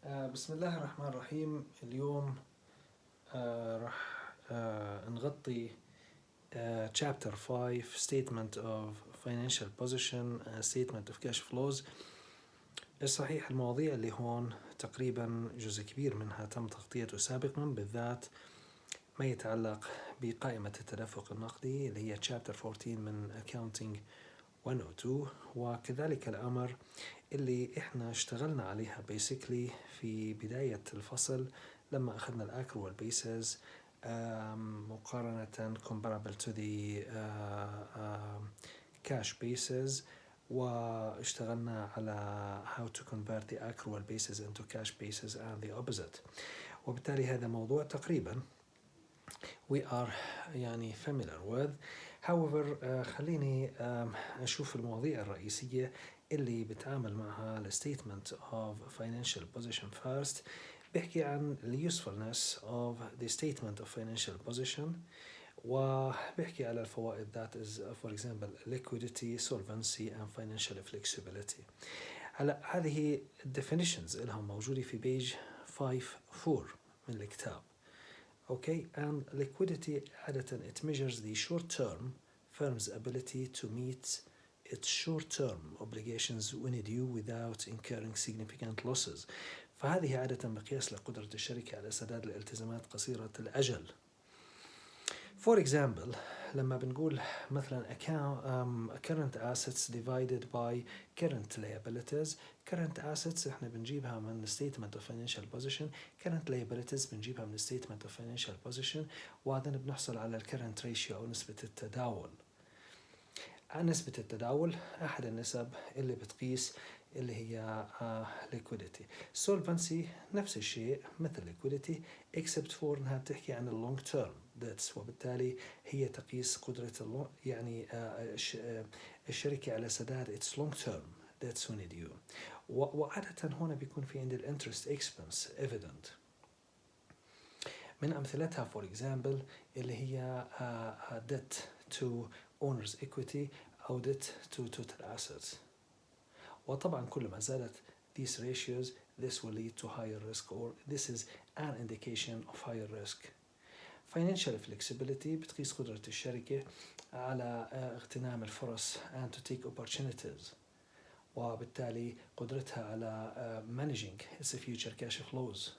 بسم الله الرحمن الرحيم. اليوم راح نغطي chapter 5 statement of financial position statement of cash flows. الصحيح المواضيع اللي هون تقريبا جزء كبير منها تم تغطيته سابقا، بالذات ما يتعلق بقائمة التدفق النقدي اللي هي chapter 14 من accounting 102، وكذلك الأمر اللي احنا اشتغلنا عليها basically في بداية الفصل لما أخذنا الأكروال بيسز مقارنة comparable to the cash bases، واشتغلنا على how to convert the accrual bases into cash bases and the opposite. وبالتالي هذا موضوع تقريبا we are يعني familiar with. However خليني أشوف المواضيع الرئيسية اللي بتعامل معها ال statement of financial position first. بحكي عن the usefulness of the statement of financial position، وبحكي على الفوائد that is for example liquidity, solvency and financial flexibility. هلا هذه definitions لهم موجودة في page 5.4 من الكتاب. Okay, and liquidity عادة it measures the short-term firm's ability to meet its short-term obligations when due without incurring significant losses. فهذه عادة مقياس لقدرة الشركة على سداد الالتزامات قصيرة الأجل. For example لما بنقول مثلا current assets divided by current liabilities. current assets احنا بنجيبها من statement of financial position، current liabilities بنجيبها من statement of financial position، وبعدين بنحصل على current ratio أو نسبة التداول. نسبة التداول أحد النسب اللي بتقيس اللي هي liquidity. solvency نفس الشيء مثل liquidity except for أنها بتحكي عن long term debts، وبالتالي هي تقيس قدرة يعني الشركة على سداد its long term debts when due. وعادة هنا بيكون في عند interest expense evident. من أمثلتها for example اللي هي debt to owner's equity أو debt to total assets. وطبعا كل ما زادت these ratios this will lead to higher risk or this is an indication of higher risk. Financial flexibility بتقيس قدرة الشركة على اغتنام الفرص and to take opportunities، وبالتالي قدرتها على managing its future cash flows.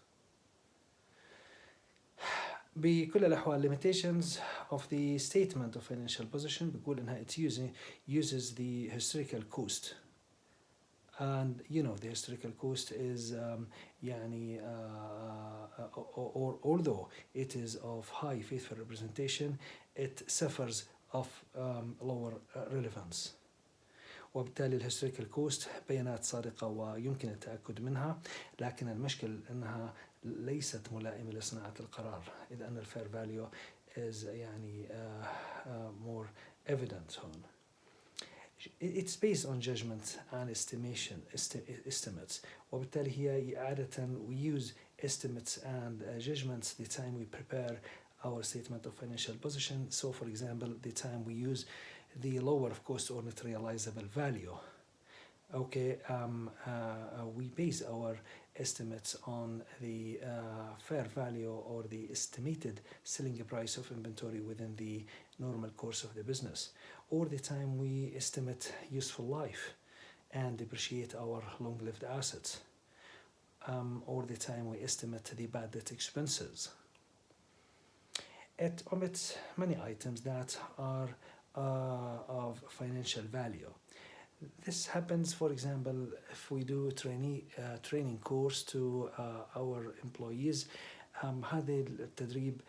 بكل الأحوال limitations of the statement of financial position بيقول إنها it uses the historical cost. And you know the historical cost is يعني or although it is of high faithful representation it suffers of lower relevance. وبالتالي الهيستوريكال كوست بيانات صادقة ويمكن التأكد منها، لكن المشكل أنها ليست ملائمة لصناعة القرار، إذ أن الفير فاليو is يعني more evident هون. It's based on judgment and estimates. وبالتالي هي عادة we use estimates and judgments the time we prepare our statement of financial position. So for example the time we use the lower of cost or net realizable value. Okay, we base our estimates on the fair value or the estimated selling price of inventory within the normal course of the business, or the time we estimate useful life and depreciate our long-lived assets, or the time we estimate the bad debt expenses. It omits many items that are of financial value. This happens, for example, if we do training course to our employees. هذا التدريب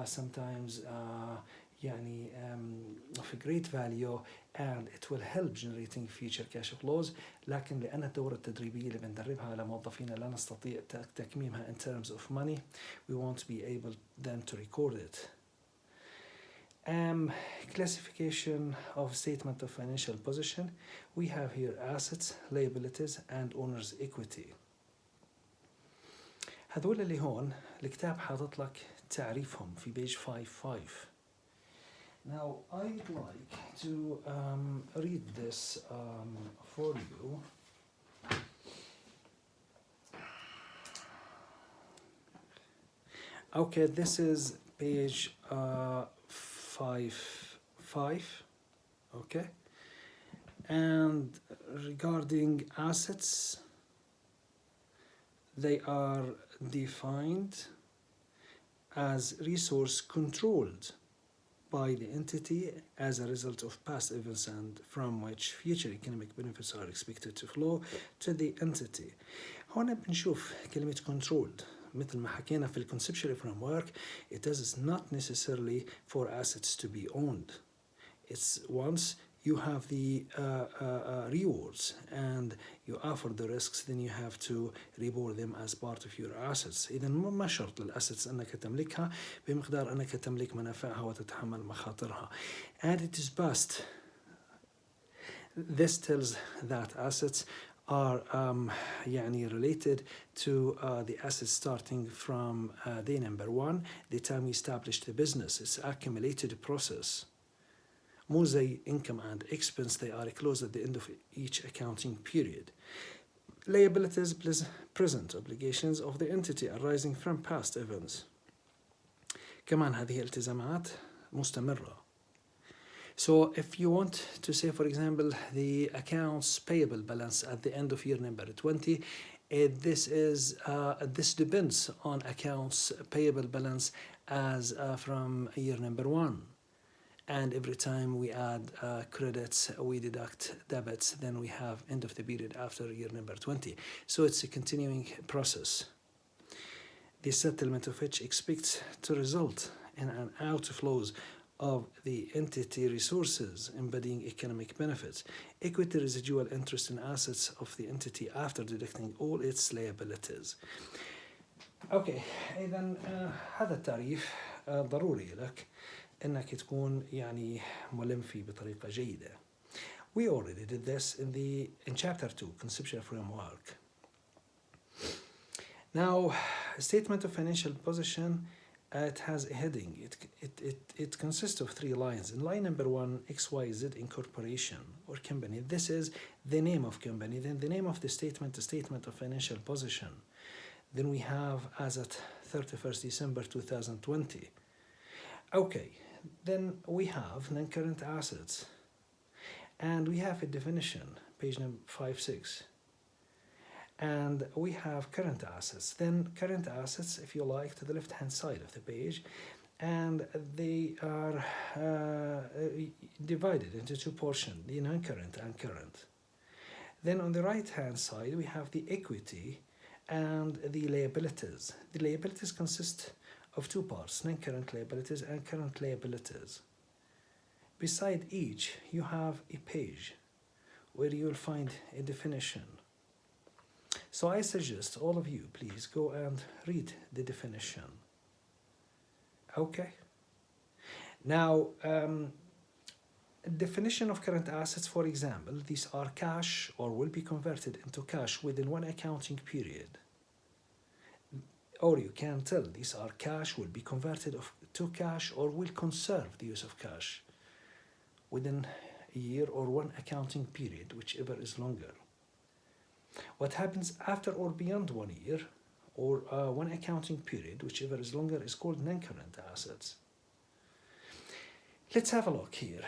sometimes يعني of great value and it will help generating future cash flows، لكن لأن الدورة التدريبية اللي بندربها على موظفينا لا نستطيع تكميمها in terms of money we won't be able then to record it. Classification of statement of financial position. We have here assets, liabilities and owner's equity. هذول اللي هون الكتاب حاطط لك تعريفهم في page 5.5. Now I'd like to read this for you. Okay, this is page 5. Okay, and regarding assets, they are defined as resource controlled by the entity as a result of past events and from which future economic benefits are expected to flow to the entity. هنا بنشوف كلمة controlled مثل ما حكينا في الconceptual framework. It is not necessarily for assets to be owned. It's once you have the rewards and you offer the risks, then you have to reward them as part of your assets. إذا ما شرط للأسيتس أنك تملكها بمقدار أنك تملك منافعها وتتحمل مخاطرها. And it is past. This tells that assets are related to the assets starting from day number 1, the time we established the business. It's accumulated process. مو زي income and expense, they are closed at the end of each accounting period. Liabilities plus present obligations of the entity arising from past events. كمان هذه التزامات مستمرة. So if you want to say, for example, the accounts payable balance at the end of year number 20, this depends on accounts payable balance as from year number 1. And every time we add credits, we deduct debits, then we have end of the period after year number 20. So it's a continuing process. The settlement of which expects to result in an outflows of the entity resources embedding economic benefits, equity residual interest in assets of the entity after deducting all its liabilities. Okay, إذن هذا التعريف ضروري لك انك تكون ملم فيه بطريقة جيدة. We already did this in chapter 2, conceptual framework. Now, statement of financial position, it has a heading. It consists of 3 lines. In line number 1, XYZ Incorporation or company. This is the name of company. Then the name of the statement of financial position. Then we have as at 31st December 2020. Okay. Then we have non-current assets, and we have a definition, page number 5-6, and we have current assets. Then current assets, if you like, to the left-hand side of the page, and they are divided into 2 portions, the non-current and current. Then on the right-hand side, we have the equity and the liabilities. The liabilities consist of 2 parts, non-current liabilities and current liabilities. Beside each, you have a page where you will find a definition. So I suggest all of you, please go and read the definition. Okay? Now, definition of current assets, for example, these are cash or will be converted into cash within 1 accounting period. Or you can tell these are cash, will be converted to cash, or will conserve the use of cash within a year or 1 accounting period, whichever is longer. What happens after or beyond 1 year or 1 accounting period, whichever is longer, is called non-current assets. Let's have a look here.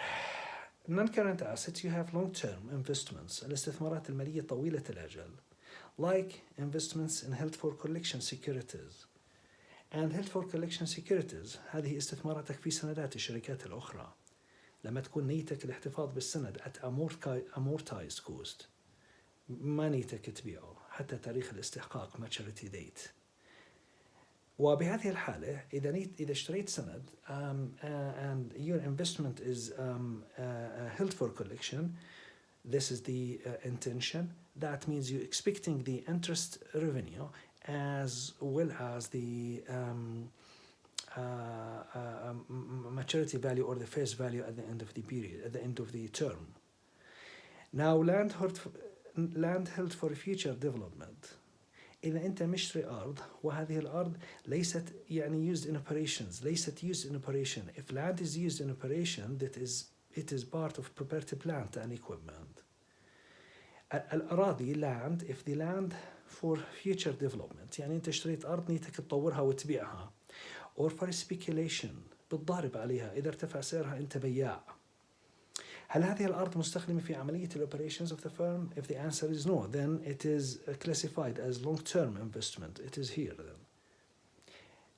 Non-current assets, you have long-term investments, الاستثمارات المالية طويلة الأجل, like investments in held for collection securities. And held for collection securities هذه استثماراتك في سندات الشركات الأخرى لما تكون نيتك الاحتفاظ بالسند at amortized cost, ما نيتك تبيعه حتى تاريخ الاستحقاق maturity date. وبهذه الحالة إذا اشتريت سند and your investment is held for collection, this is the intention. That means you're expecting the interest revenue as well as the maturity value or the face value at the end of the period, at the end of the term. Now, land held for future development. إذا أنت مشتري أرض وهذه الأرض ليست used in operations, ليست used in operation. If land is used in operation, it is part of property, plant and equipment. الأراضي land, if the land for future development, أنت اشتريت أرض نيتك تطورها وتبيعها or for speculation بتضارب عليها إذا ارتفع سعرها أنت بياع. هل هذه الأرض مستخدمة في عملية ال operations of the firm? If the answer is no, then it is classified as long-term investment. It is here then.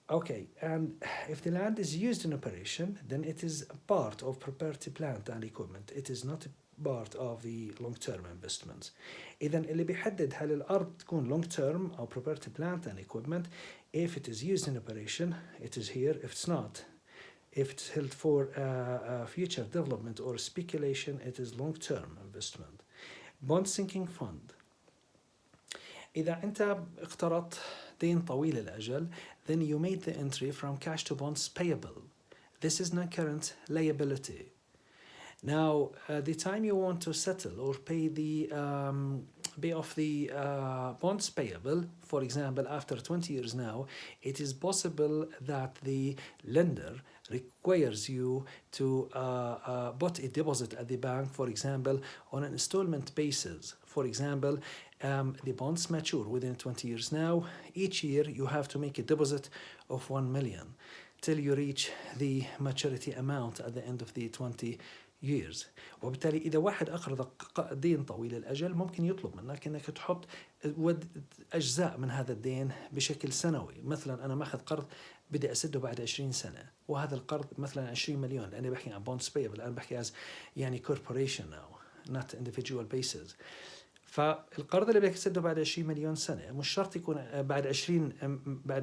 Okay, and if the land is used in operation, then it is a part of property, plant and equipment. It is not a part of the long-term investments. إذا اللي بيحدد هل الأرض تكون long-term أو property, plant and equipment, if it is used in operation, it is here. If it's not, if it's held for future development or speculation, it is long-term investment. Bond sinking fund. إذا أنت اقترضت دين طويل الأجل, then you made the entry from cash to bonds payable. This is non-current liability. Now, the time you want to settle or pay off the bonds payable, for example, after 20 years now, it is possible that the lender requires you to put a deposit at the bank, for example, on an installment basis. For example, the bonds mature within 20 years now. Each year you have to make a deposit of 1 million till you reach the maturity amount at the end of the 20 years. وبالتالي إذا واحد أقرضك دين طويل الأجل ممكن يطلب منك أنك تحط أجزاء من هذا الدين بشكل سنوي. مثلا أنا ماخذ قرض بدي أسده بعد 20 سنة، وهذا القرض مثلا 20 مليون، لأني بحكي عن bonds payable، أنا بحكي as يعني corporation now not individual basis. فالقرض اللي بدك تسده بعد 20 مليون سنة مش شرط يكون بعد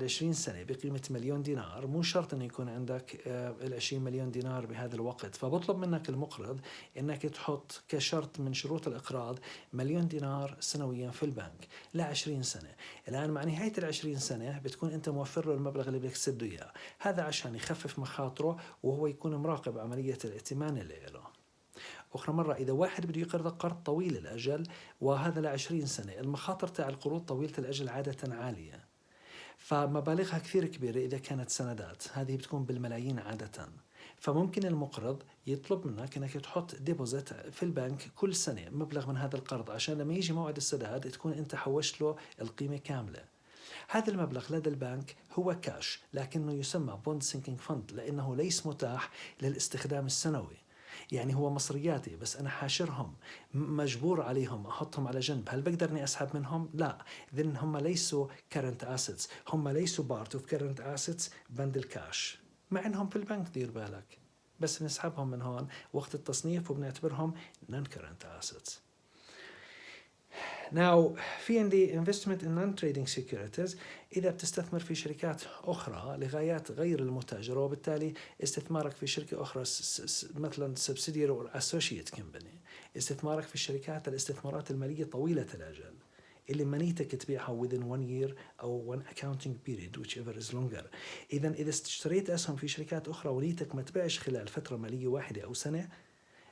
20 سنة بقيمة مليون دينار، مو شرط انه يكون عندك ال 20 مليون دينار بهذا الوقت. فبطلب منك المقرض انك تحط كشرط من شروط الاقراض مليون دينار سنويا في البنك ل20 سنة. الان مع نهاية ال20 سنة بتكون انت موفر له المبلغ اللي بدك تسده اياه، هذا عشان يخفف مخاطره وهو يكون مراقب عملية الائتمان اللي له. أخرى مرة، إذا واحد بده يقرض قرض طويل الأجل وهذا ل20 سنة، المخاطر تاع القروض طويلة الأجل عادة عالية، فمبالغها كثير كبيرة. إذا كانت سندات هذه بتكون بالملايين عادة، فممكن المقرض يطلب منك أنك تحط ديبوزيت في البنك كل سنة مبلغ من هذا القرض، عشان لما يجي موعد السداد تكون أنت حوشت له القيمة كاملة. هذا المبلغ لدى البنك هو كاش، لكنه يسمى بوند سينكينج فند لأنه ليس متاح للاستخدام السنوي. يعني هو مصرياتي بس أنا حاشرهم، مجبور عليهم أحطهم على جنب. هل بقدر أني أسحب منهم؟ لا. إذن هم ليسوا current assets، هم ليسوا part of current assets بند الكاش، مع أنهم في البنك دير بالك، بس نسحبهم من هون وقت التصنيف وبنعتبرهم non-current assets. Now في عندي investment in non-trading securities. إذا بتستثمر في شركات أخرى لغايات غير المتاجرة، وبالتالي استثمارك في شركة أخرى مثلا subsidiary or associate company، استثمارك في الشركات الاستثمارات المالية طويلة الأجل اللي منيتك تبيعها within 1 year أو 1 accounting period whichever is longer. إذا اشتريت أسهم في شركات أخرى ونيتك ما تبيعش خلال فترة مالية واحدة أو سنة،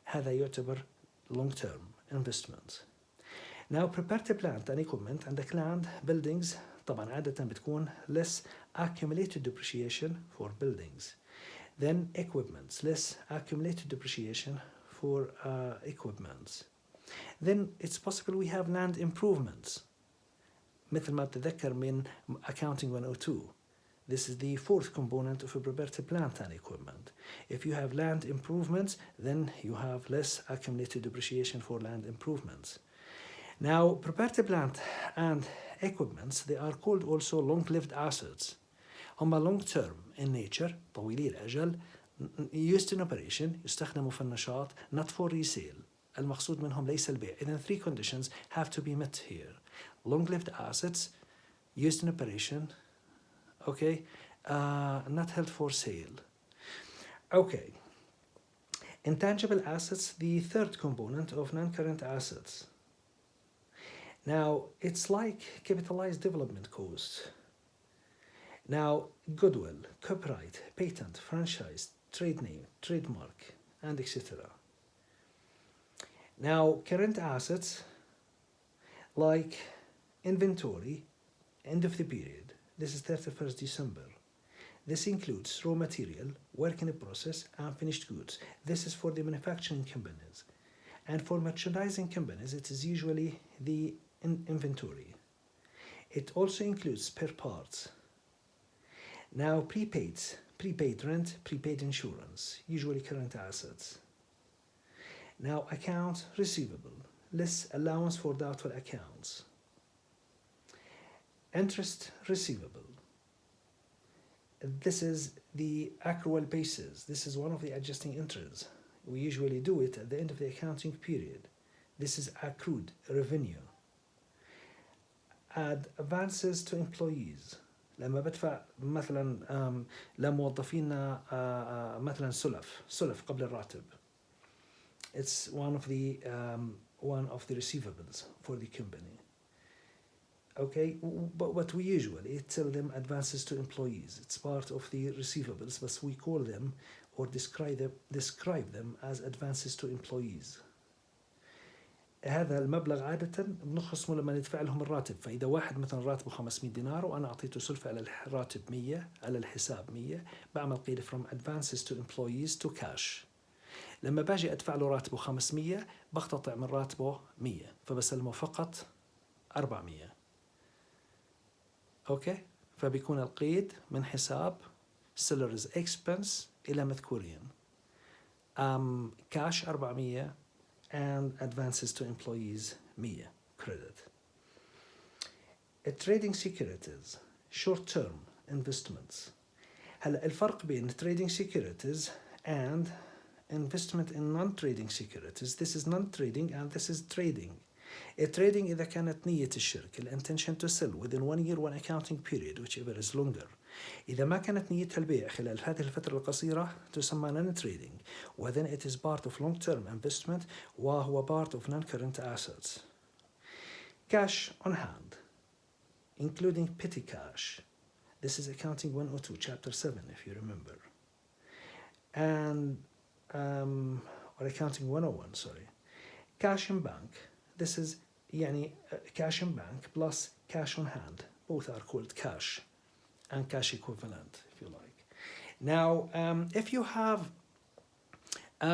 هذا يعتبر long term investment. Now property, plant and equipment. عندك land, buildings طبعا عادة بتكون less accumulated depreciation for buildings. Then equipments, less accumulated depreciation for equipments. Then it's possible we have land improvements مثل ما بتذكر من accounting 102. This is the fourth component of a property, plant and equipment. If you have land improvements, then you have less accumulated depreciation for land improvements. Now, property, plant and equipments, they are called also long-lived assets. هم long-term in nature، طويلي الأجل، used in operation، يستخدموا في النشاط، not for resale. المقصود منهم ليس البيع. إذن 3 conditions have to be met here. Long-lived assets, used in operation, okay, not held for sale. Okay. Intangible assets, the third component of non-current assets. Now, it's like capitalized development costs. Now, goodwill, copyright, patent, franchise, trade name, trademark, and etc. Now, current assets like inventory, end of the period. This is 31st December. This includes raw material, work in process, and finished goods. This is for the manufacturing companies. And for merchandising companies, it is usually the inventory. It also includes spare parts. Now prepaid rent, prepaid insurance, usually current assets. Now account receivable, less allowance for doubtful accounts. Interest receivable. This is the accrual basis. This is one of the adjusting entries. We usually do it at the end of the accounting period. This is accrued revenue. Add advances to employees. لما بدفع مثلا لموظفينا مثلا سلف قبل الراتب. It's one of the receivables for the company. Okay, but what we usually tell them advances to employees. It's part of the receivables, but we call them or describe them as advances to employees. هذا المبلغ عادة بنخصمه لما ندفع لهم الراتب. فإذا واحد مثلا راتبه 500 دينار وأنا أعطيته سلفة على الراتب 100 على الحساب 100 بعمل قيد from advances to employees to cash. لما باجي أدفع له راتبه 500 بقتطع من راتبه 100 فبسلمه فقط 400. أوكي، فبيكون القيد من حساب sellers expense إلى مذكورين cash 400 and advances to employees 100 credit. Trading securities, short-term investments. هلا الفرق بين trading securities and investment in non-trading securities. This is non-trading and this is trading. Trading إذا كانت نية الشركة intention to sell within 1 year one accounting period whichever is longer. إذا ما كانت نيتها البيع خلال هذه الفترة القصيرة تسمى non-trading. وthen it is part of long-term investment وهو part of non-current assets. Cash on hand, including petty cash. This is accounting 102, chapter 7 if you remember. And or accounting 101, sorry. Cash in bank. This is يعني cash in bank plus cash on hand. Both are called cash and cash equivalent, if you like. Now, if you have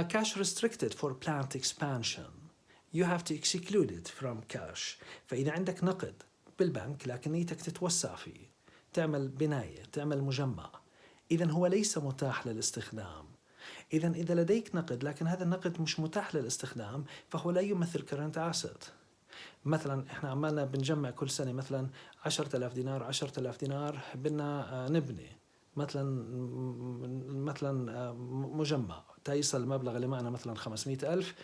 cash restricted for plant expansion, you have to exclude it from cash. فإذا عندك نقد بالبنك لكن نيتك تتوسع فيه، تعمل بناية، تعمل مجمع، إذن هو ليس متاح للاستخدام. إذن إذا لديك نقد لكن هذا النقد مش متاح للاستخدام فهو لا يمثل current asset. مثلا إحنا عمالنا بنجمع كل سنة مثلا 10,000 دينار 10,000 دينار بدنا نبني مثلا مجمع تيصل المبلغ اللي معنا مثلا 500,000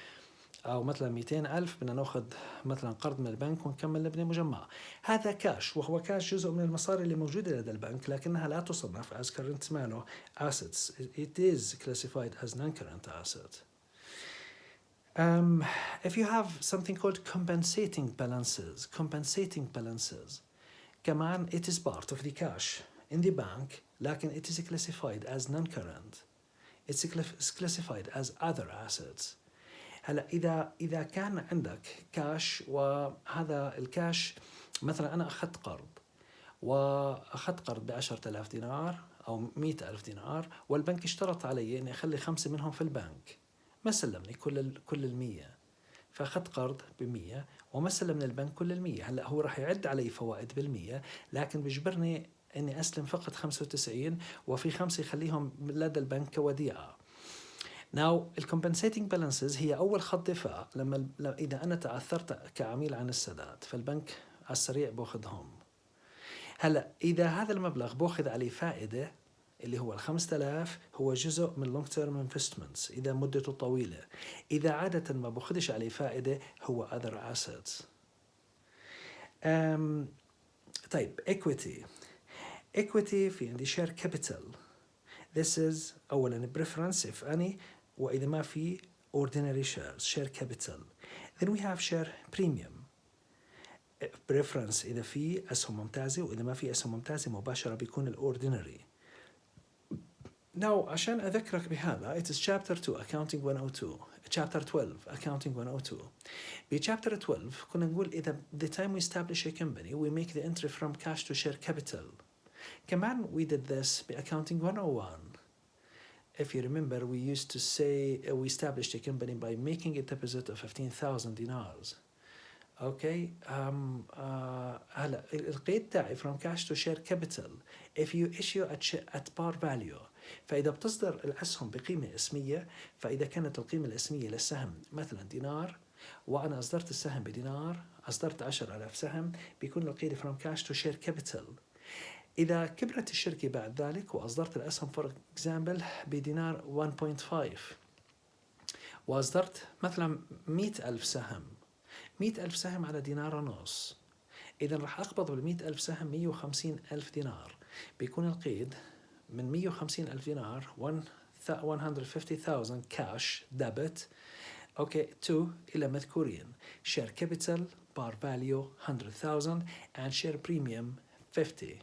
أو مثلا 200,000 بدنا نأخذ مثلا قرض من البنك ونكمل نبني مجمع. هذا كاش وهو كاش جزء من المصاري اللي موجودة لدى البنك لكنها لا تصنف as current ماله assets. It is classified as non-current asset. If you have something called compensating balances كمان it is part of the cash in the bank لكن it is classified as non-current. It's classified as other assets. هلا إذا كان عندك كاش وهذا الكاش مثلا أنا أخذت قرض ب10,000 دينار أو 100,000 دينار والبنك اشترط علي إني أخلي 5 منهم في البنك، ما سلمني كل 100 فأخذت قرض ب100 وما سلمني البنك كل 100. هلا هو راح يعد علي فوائد بال100 لكن بيجبرني إني أسلم فقط 95 وفي 5 يخليهم لدى البنك كوديعة. Now, compensating balances هي أول خط دفاع إذا أنا تعثرت كعميل عن السداد فالبنك على السريع بأخذهم. هلا إذا هذا المبلغ بأخذ عليه فائدة اللي هو 5,000 هو جزء من long term investments إذا مدته طويلة. إذا عادة ما بأخذش عليه فائدة هو other assets. طيب equity في عندي share capital. This is أولاً preference if any وإذا ما في ordinary shares share capital. Then we have share premium. Preference إذا في أسهم ممتازة وإذا ما في أسهم ممتازة مباشرة بيكون ordinary. Now عشان أذكرك بهذا it is chapter 2 accounting 102 chapter 12 accounting 102. Chapter 12 كنا نقول إذا the time we establish a company we make the entry from cash to share capital. كمان we did this accounting 101. If you remember we used to say we established a company by making a deposit of 15,000 dinars. اوكي هلا القيد تاعي from cash to share capital if you issue at par value. فإذا بتصدر الأسهم بقيمة اسمية، فإذا كانت القيمة الاسمية للسهم مثلا دينار، وأنا أصدرت السهم بدينار، أصدرت 10,000 سهم، بيكون القيد from cash to share capital. إذا كبرت الشركة بعد ذلك وأصدرت الأسهم for example بدينار 1.5، وأصدرت مثلا 100,000 سهم، 100,000 سهم على دينار ونص، إذا راح أقبض بال100,000 سهم 150,000 دينار. بيكون القيد من 150,000 دينار 150,000 كاش ديبت اوكي تو إلى مذكورين share capital par value 100,000 and share premium 50.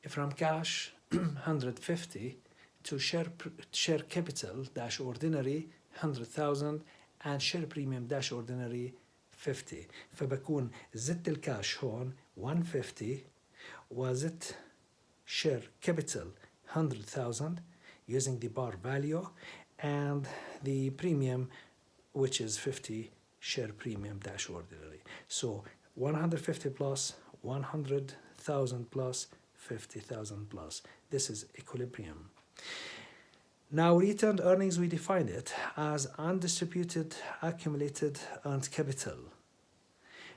From cash 150 to share capital dash ordinary 100,000 and share premium dash ordinary 50. فبكون زدت الكاش هون 150 وزدت share capital 100,000 using the bar value and the premium which is 50 share premium dash ordinary. So 150 plus 100,000 plus 50,000 plus. This is equilibrium. Now returned earnings, we define it as undistributed accumulated earned capital.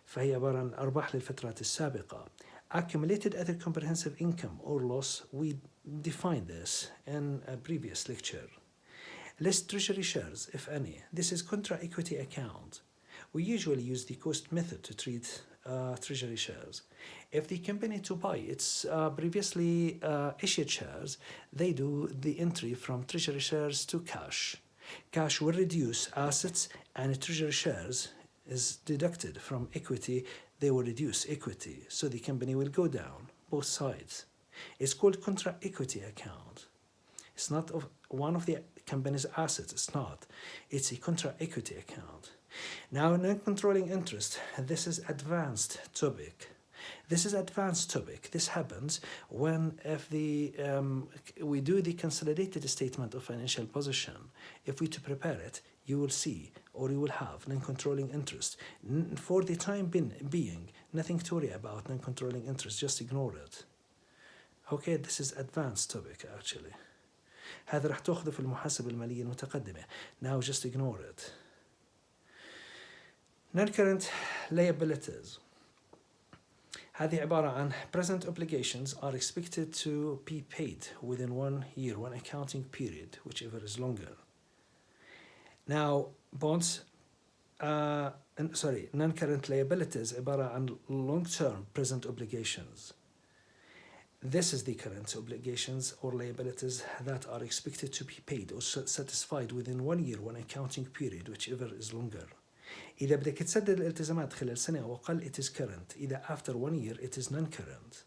فهي عبارة عن أرباح للفترات السابقة. Accumulated other comprehensive income or loss, we defined this in a previous lecture. List treasury shares, if any. This is contra equity account. We usually use the cost method to treat treasury shares. If the company to buy its previously issued shares, they do the entry from treasury shares to cash. Cash will reduce assets and treasury shares is deducted from equity, they will reduce equity. So the company will go down, both sides. It's called contra equity account. It's not one of the company's assets, it's not. It's a contra equity account. Now non-controlling interest, this is advanced topic. This is advanced topic. This happens when we do the consolidated statement of financial position. If we to prepare it, you will see or you will have non-controlling interest. For the time being, nothing to worry about non-controlling interest, just ignore it. Okay, this is advanced topic actually. هذا راح تأخذه في المحاسبة المالية المتقدمة. Now just ignore it. Non-current liabilities. هذه عبارة عن present obligations are expected to be paid within 1 year, one accounting period, whichever is longer. Now, bonds, non-current liabilities عبارة عن long-term present obligations. This is the current obligations or liabilities that are expected to be paid or satisfied within 1 year, one accounting period, whichever is longer. إذا بدك تسدد الالتزامات خلال سنة أو أقل it is current. إذا after 1 year it is non-current.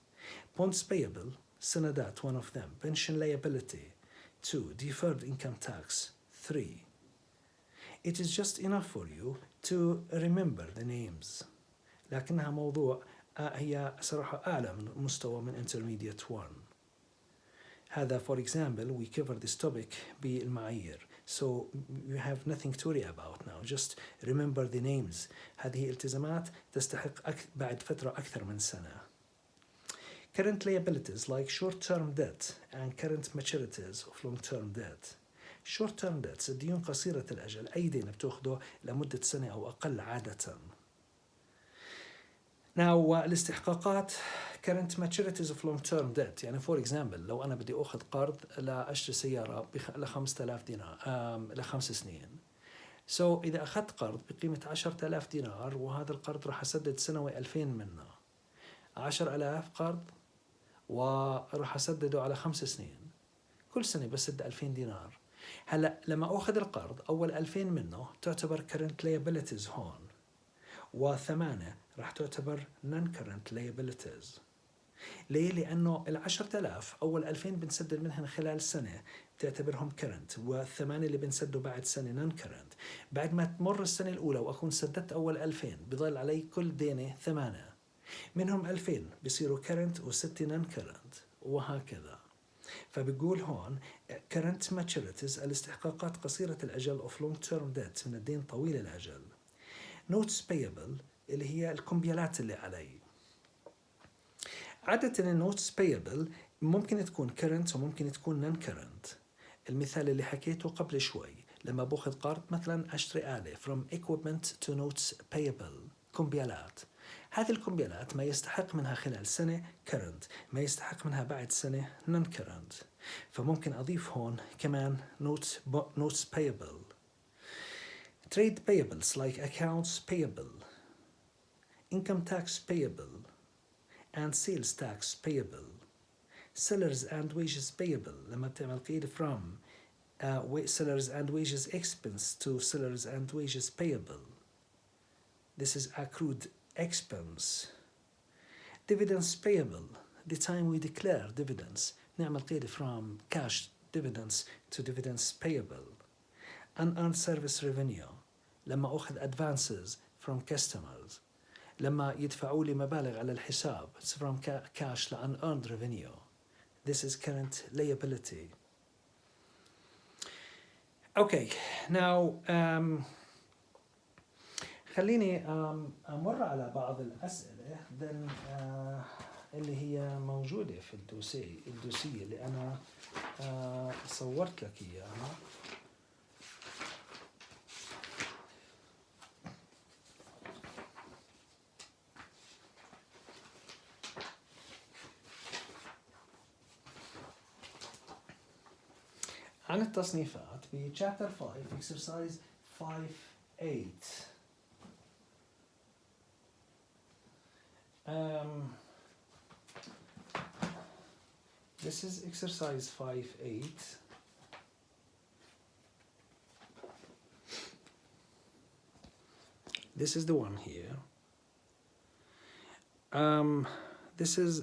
Bonds payable, سندات, one of them. Pension liability. 2. Deferred income tax. 3. It is just enough for you to remember the names. لكنها موضوع هي صراحة أعلى من مستوى من intermediate 1. هذا for example we cover this topic بالمعايير. So you have nothing to worry about now. Just remember the names. هذه التزامات تستحق بعد فترة أكثر من سنة. Current liabilities like short-term debt and current maturities of long-term debt. Short-term debts الديون قصيرة الأجل، أي دين بتأخذه لمدة سنة أو أقل عادة. Now الاستحقاقات current maturities of long-term debt. يعني for example لو أنا بدي أخذ قرض لأشتري سيارة ل5,000 دينار ل5 سنين. So إذا أخذت قرض بقيمة 10,000 دينار وهذا القرض راح أسدد سنوي 2,000 منه. 10,000 قرض وراح أسدده على 5 سنين. كل سنة بسد 2,000 دينار. هلا لما أخذ القرض أول 2,000 منه تعتبر current liabilities هون. و8 راح تعتبر non-current liabilities. ليه؟ لأنه 10,000 أول 2,000 بنسدد منهن خلال سنة بتعتبرهم current، و8 اللي بنسده بعد سنة non-current. بعد ما تمر السنة الأولى وأكون سددت أول 2,000 بضل علي كل دينة 8 منهم 2,000 بيصيروا current و6 non-current وهكذا. فبقول هون current maturities الاستحقاقات قصيرة الأجل of long-term debt من الدين طويل الأجل. Notes payable اللي هي الكمبيالات اللي علي. عادة النوتس payable ممكن تكون current وممكن تكون non current. المثال اللي حكيته قبل شوي لما باخذ قرض مثلا اشتري آلة from equipment to notes payable كمبيالات. هذه الكمبيالات ما يستحق منها خلال سنة current، ما يستحق منها بعد سنة non current. فممكن أضيف هون كمان notes payable. Trade payables like accounts payable, income tax payable, and sales tax payable. Sellers and wages payable لما بتعمل قيد from sellers and wages expense to sellers and wages payable. This is accrued expense. Dividends payable, the time we declare dividends نعمل قيد from cash dividends to dividends payable. Unearned service revenue لما أخذ advances from customers، لما يدفعوا لي مبالغ على الحساب it's from cash to unearned revenue. This is current liability. Okay, now خليني أمر على بعض الأسئلة then اللي هي موجودة في الدوسية اللي أنا صورت لك إياها. عن التصنيفات ب chapter 5 exercise 5-8. This is exercise 5-8. This is the one here. This is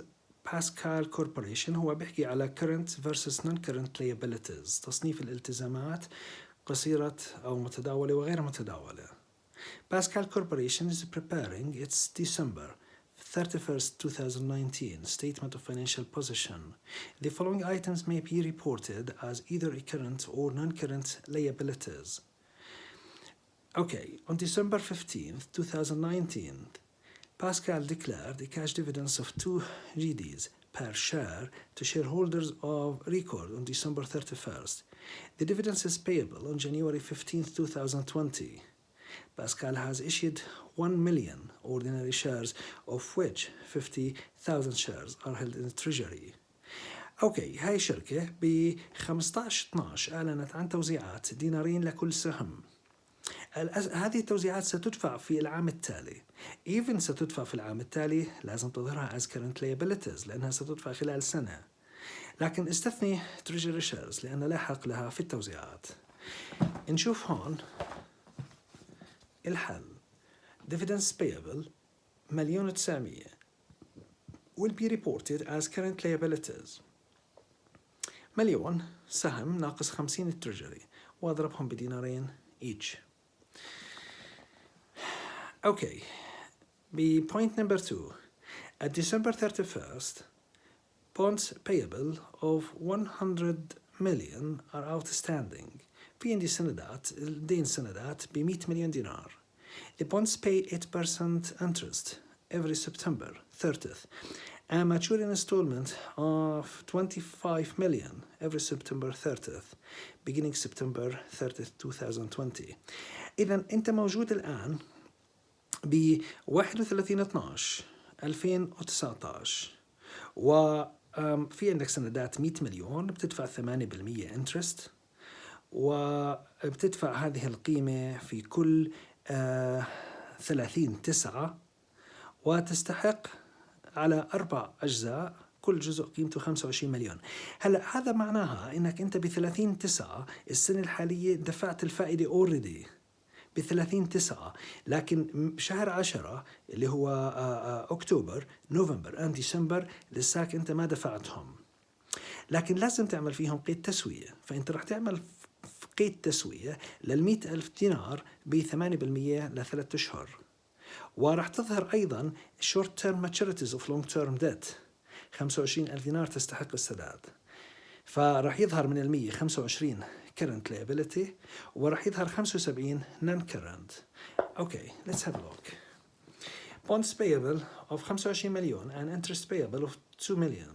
Pascal Corporation. هو بيحكي على current versus non-current liabilities، تصنيف الالتزامات قصيرة أو متداولة وغير متداولة. Pascal Corporation is preparing its December 31st, 2019 Statement of Financial Position. The following items may be reported as either current or non-current liabilities. Okay, on December 15th, 2019, Pascal declared a cash dividends of 2 GDs per share to shareholders of record on December 31st. The dividends is payable on January 15th, 2020. Pascal has issued 1 million ordinary shares, of which 50,000 shares are held in the treasury. اوكي، هاي شركة ب 15/12 أعلنت عن توزيعات دينارين لكل سهم. هذه التوزيعات ستدفع في العام التالي. even ستدفع في العام التالي لازم تظهرها as current liabilities لأنها ستدفع خلال سنة، لكن استثني treasury shares لأن لا حق لها في التوزيعات. نشوف هون الحل. dividends payable 1,900,000 will be reported as current liabilities. 1,000,000 سهم ناقص 50 الترجري واضربهم بدينارين each. Okay, point number 2. At December 31st, bonds payable of 100 million are outstanding. في عندي سندات، دين سندات ب 100 مليون دينار. The bonds pay 8% interest every September 30th. A mature installment of 25 million every September 30th, beginning September 30th, 2020. إذا أنت موجود الآن ب 31/12/2019 وفي عندك سندات 100 مليون بتدفع 8% interest، وبتدفع هذه القيمة في كل 30/9 وتستحق على 4 أجزاء، كل جزء قيمته 25 مليون. هلأ هذا معناها إنك أنت ب30/9 السنة الحالية دفعت الفائدة already ب30/9، لكن بشهر 10 اللي هو أكتوبر نوفمبر أند ديسمبر لساك أنت ما دفعتهم، لكن لازم تعمل فيهم قيد تسوية. فأنت رح تعمل قيد تسوية لل100,000 دينار ب8% ل3 أشهر، ورح تظهر أيضا short term maturities of long term debt 25,000 دينار تستحق السداد. فرح يظهر من 100 25 current liability ورح يظهر 75 non current. Okay, let's have a look. bonds payable of 25 مليون and interest payable of 2 million.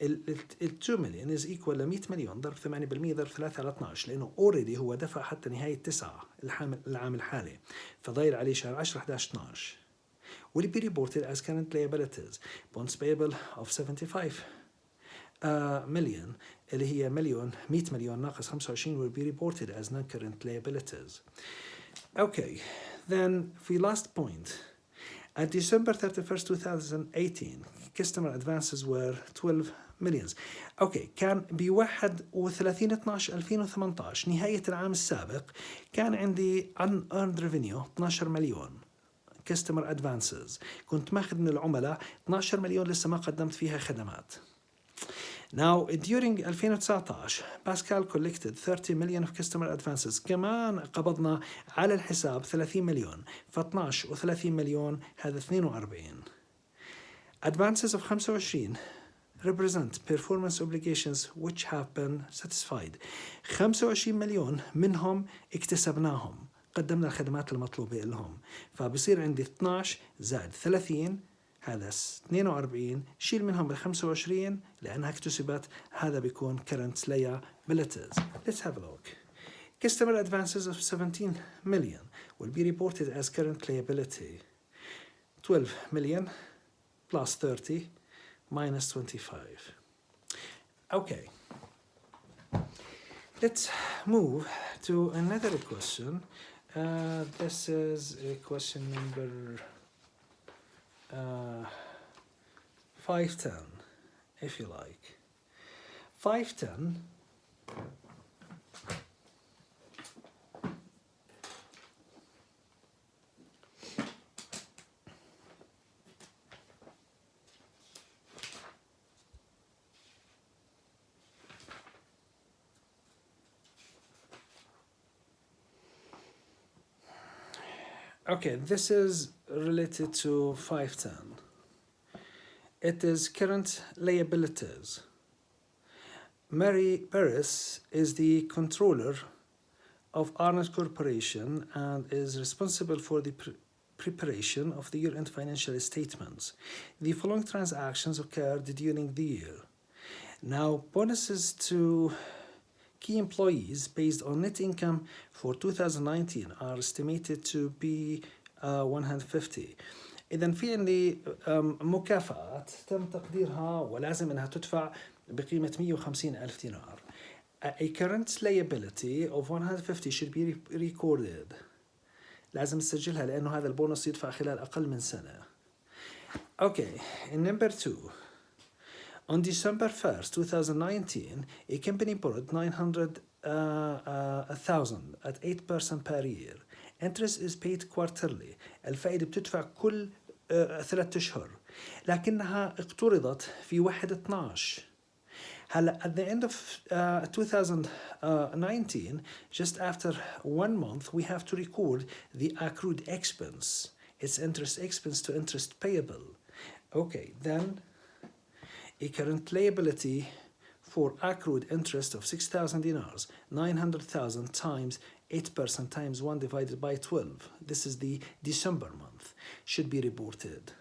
ال 2 مليون is equal ل 100 مليون ضرب 8% ضرب 3 على 12 لأنه already هو دفع حتى نهاية 9 العام الحالي فضايل عليه شهر 10 11 12 will be reported as current liabilities. Bonds payable of 75 million اللي هي 100 مليون ناقص 25 will be reported as non-current liabilities. Okay, then في last point. At December 31st, 2018, customer advances were 12 millions. Okay, كان ب31/12/2018 نهاية العام السابق كان عندي unearned revenue 12 مليون customer advances. كنت ماخذ من العملاء 12 مليون لسه ما قدمت فيها خدمات. Now, during 2019, Pascal collected 30 million of customer advances. كمان قبضنا على الحساب 30 مليون. ف 12 و30 مليون هذا 42. Advances of 25 represent performance obligations which have been satisfied. 25 مليون منهم اكتسبناهم. قدمنا الخدمات المطلوبة لهم. فبصير عندي 12 زائد 30 هذا 42 شيل منهم ال 25 لأنها اكتسبت هذا بيكون current liabilities. Let's have a look. Customer advances of 17 million will be reported as current liability. 12 million plus 30 minus 25. Okay. Let's move to another question. This is a question number 510, if you like. 510 Okay, this is related to 510. It is current liabilities. Mary Paris is the controller of Arnold Corporation and is responsible for the preparation of the year-end financial statements. The following transactions occurred during the year. Now, bonuses to key employees based on net income for 2019 are estimated to be 150. إذا في عندي مكافآت تم تقديرها ولازم أنها تدفع بقيمة 150,000 دينار. A current liability of 150 should be recorded. لازم نسجلها لأنه هذا البونص يدفع خلال أقل من سنة. Okay, in number 2. On December 1st, 2019, a company borrowed 900,000 at 8% per year. Interest is paid quarterly. الفائدة بتدفع كل 3 أشهر. لكنها اقترضت في 1/12. هلا at the end of 2019, just after 1 month, we have to record the accrued expense. It's interest expense to interest payable. Okay, then a current liability for accrued interest of 6,000 dinars, 900,000 times 8% times 1 divided by 12. This is the December month, should be reported.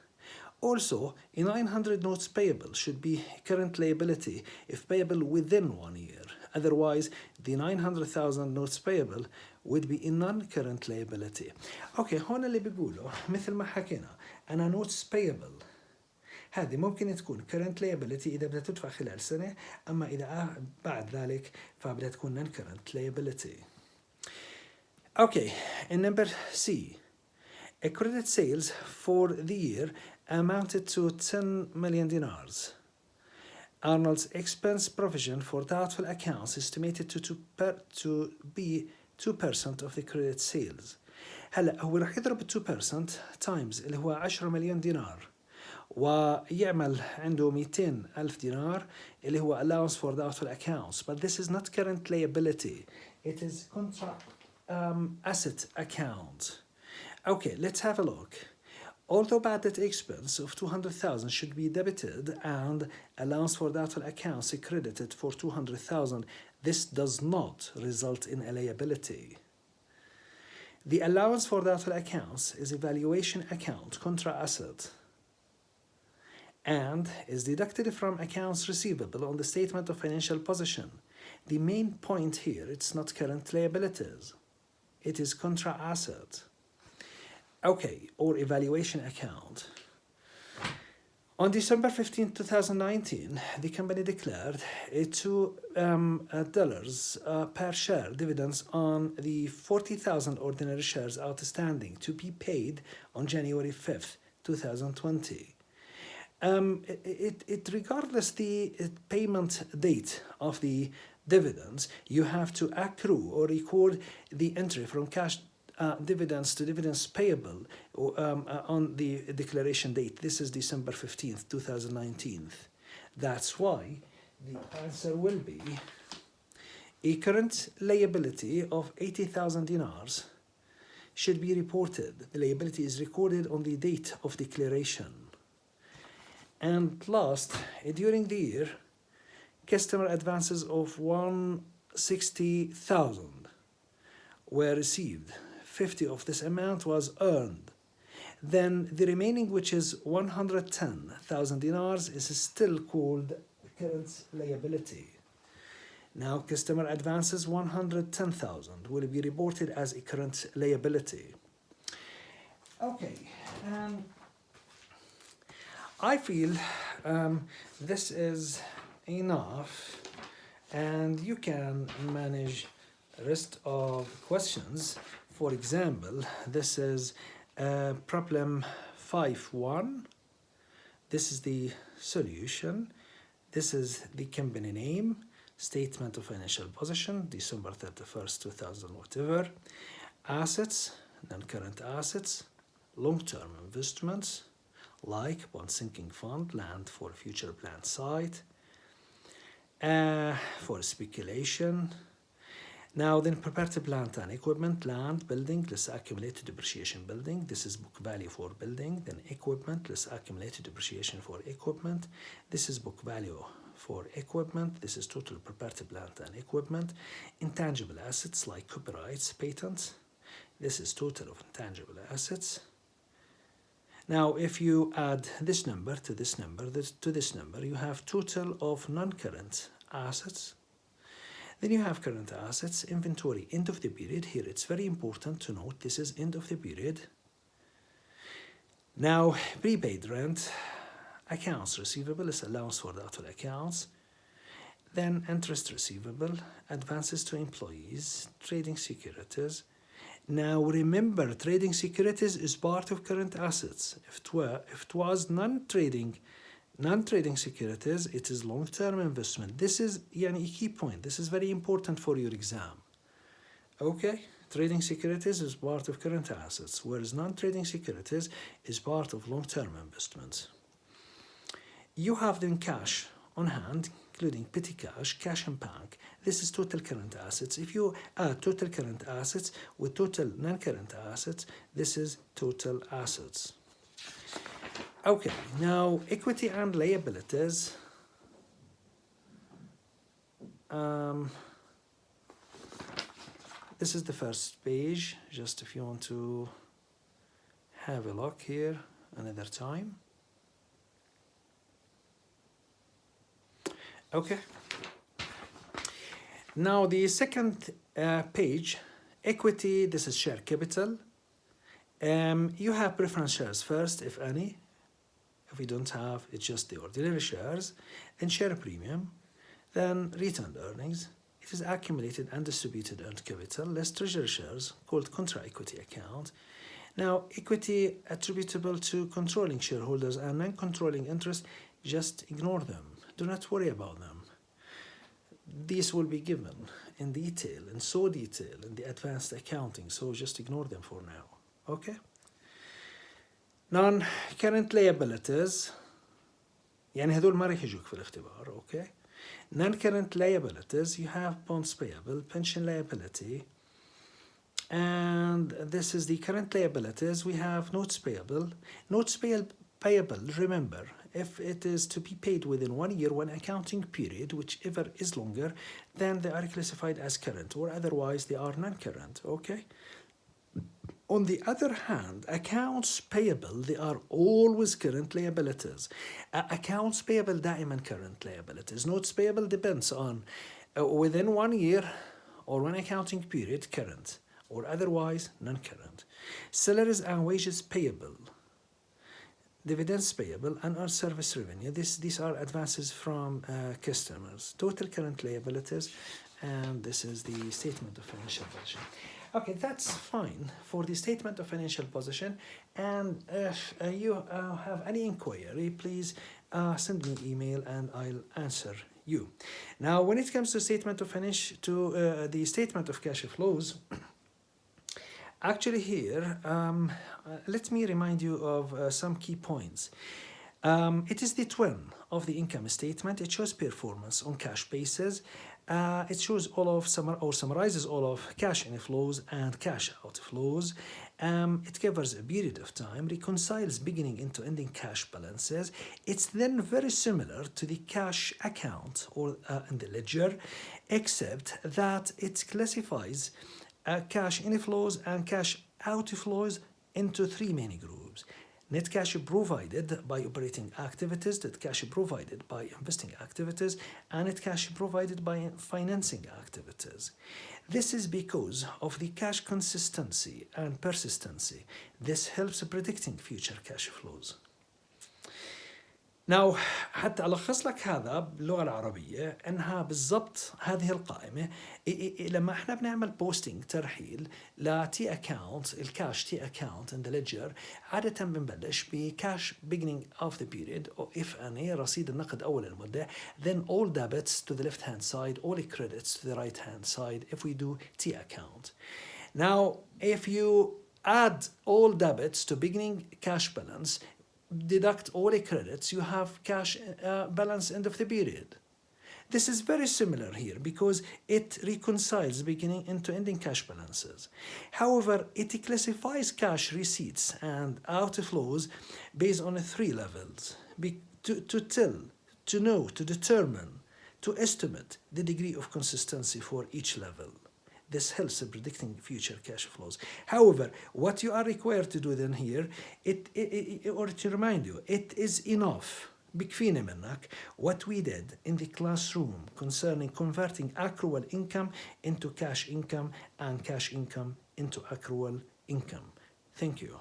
Also, a 900 notes payable should be current liability if payable within 1 year. Otherwise, the 900,000 notes payable would be a non-current liability. Okay, هون اللي بيقولوا مثل ما حكينا أنا notes payable هذه ممكن تكون current liability إذا بدها تدفع خلال سنة، أما إذا بعد ذلك فبدها تكون non-current liability. Okay, in number C, a credit sales for the year amounted to 10 million dinars. Arnold's expense provision for doubtful accounts estimated to be 2% of the credit sales. هلا هو رح يضرب 2% times اللي هو 10 مليون دينار ويعمل عنده 200,000 دينار اللي هو allowance for doubtful accounts. But this is not current liability. It is asset account. Okay, let's have a look. Although bad debt expense of 200,000 should be debited and allowance for doubtful accounts credited for 200,000, this does not result in a liability. The allowance for doubtful accounts is a valuation account contra asset and is deducted from accounts receivable on the statement of financial position. The main point here, it's not current liabilities. It is contra asset. Okay, or evaluation account. On December 15, 2019, the company declared a $2 per share dividends on the 40,000 ordinary shares outstanding to be paid on January 5th, 2020. Regardless the payment date of the dividends, you have to accrue or record the entry from cash dividends to dividends payable on the declaration date. This is December 15th, 2019. That's why the answer will be a current liability of 80,000 dinars should be reported. The liability is recorded on the date of declaration. And last, during the year, customer advances of 160,000 were received. 50 of this amount was earned. Then the remaining, which is 110,000 dinars, is still called current liability. Now, customer advances 110,000 will be reported as a current liability. Okay, I feel this is enough, and you can manage the rest of questions. For example, this is problem 5.1. This is the solution. This is the company name, statement of financial position, December 31st, 2000, whatever. Assets, non-current assets, long-term investments, like bond sinking fund, land for future planned site, for speculation. Now then, property, plant and equipment, land, building, less accumulated depreciation building. This is book value for building. Then equipment, less accumulated depreciation for equipment. This is book value for equipment. This is total property, plant and equipment. Intangible assets like copyrights, patents. This is total of intangible assets. Now, if you add this number to this number, to this number, you have total of non-current assets. Then you have current assets, inventory, end of the period. Here it's very important to note this is end of the period. Now, prepaid rent, accounts receivable is allowance for doubtful accounts. Then interest receivable, advances to employees, trading securities. Now remember, trading securities is part of current assets. If it was non-trading securities, it is long-term investment. This is a key point. This is very important for your exam. Okay, trading securities is part of current assets, whereas non-trading securities is part of long-term investments. You have then cash on hand, including petty cash, cash in bank. This is total current assets. If you add total current assets with total non-current assets, this is total assets. Okay, now equity and liabilities. This is the first page, just if you want to have a look here another time. Okay. Now the second page, equity, this is share capital. You have preference shares first, if any. If you don't have, it's just the ordinary shares. Then share premium. Then retained earnings. It is accumulated and distributed earned capital, less treasury shares, called contra equity account. Now, equity attributable to controlling shareholders and non-controlling interest, just ignore them. Do not worry about them. These will be given in detail, in the advanced accounting, so just ignore them for now. Okay? Non-current liabilities, يعني هذول ما راح يجوك في الاختبار, okay? Non-current liabilities, you have bonds payable, pension liability, and this is the current liabilities. We have notes payable. Notes payable, remember, if it is to be paid within 1 year, one accounting period, whichever is longer, then they are classified as current, or otherwise they are non-current, okay? On the other hand, accounts payable, they are always current liabilities. Accounts payable دائما current liabilities. Notes payable depends on within 1 year or one accounting period current, or otherwise non-current. Salaries and wages payable, dividends payable, and our service revenue. These are advances from customers. Total current liabilities, and this is the statement of financial position. Okay, that's fine for the statement of financial position. And if you have any inquiry, please send me email and I'll answer you. Now, when it comes to statement of the statement of cash flows, actually here, let me remind you of some key points. It is the twin of the income statement. It shows performance on cash basis. It shows summarizes all of cash inflows and cash outflows. It covers a period of time, reconciles beginning into ending cash balances. It's then very similar to the cash account or in the ledger, except that it classifies cash inflows and cash outflows into three main groups. Net cash provided by operating activities, net cash provided by investing activities, and net cash provided by financing activities. This is because of the cash consistency and persistency. This helps predicting future cash flows. Now, حتى ألخص لك هذا باللغة العربية أنها بالضبط هذه القائمة لما احنا بنعمل بوستينج ترحيل لتي أكاونت الكاش تي أكاونت in the ledger عادة بنبلش بكاش beginning of the period or if any رصيد النقد أول المدة, then all debits to the left hand side, all credits to the right hand side if we do T account. Now, if you add all debits to beginning cash balance, deduct all the credits, you have cash balance end of the period. This is very similar here because it reconciles beginning into ending cash balances. However, it classifies cash receipts and outflows based on three levels to determine, to estimate the degree of consistency for each level. This helps in predicting future cash flows. However, what you are required to do then here, or to remind you, it is enough, بكفينا منك, what we did in the classroom concerning converting accrual income into cash income and cash income into accrual income. Thank you.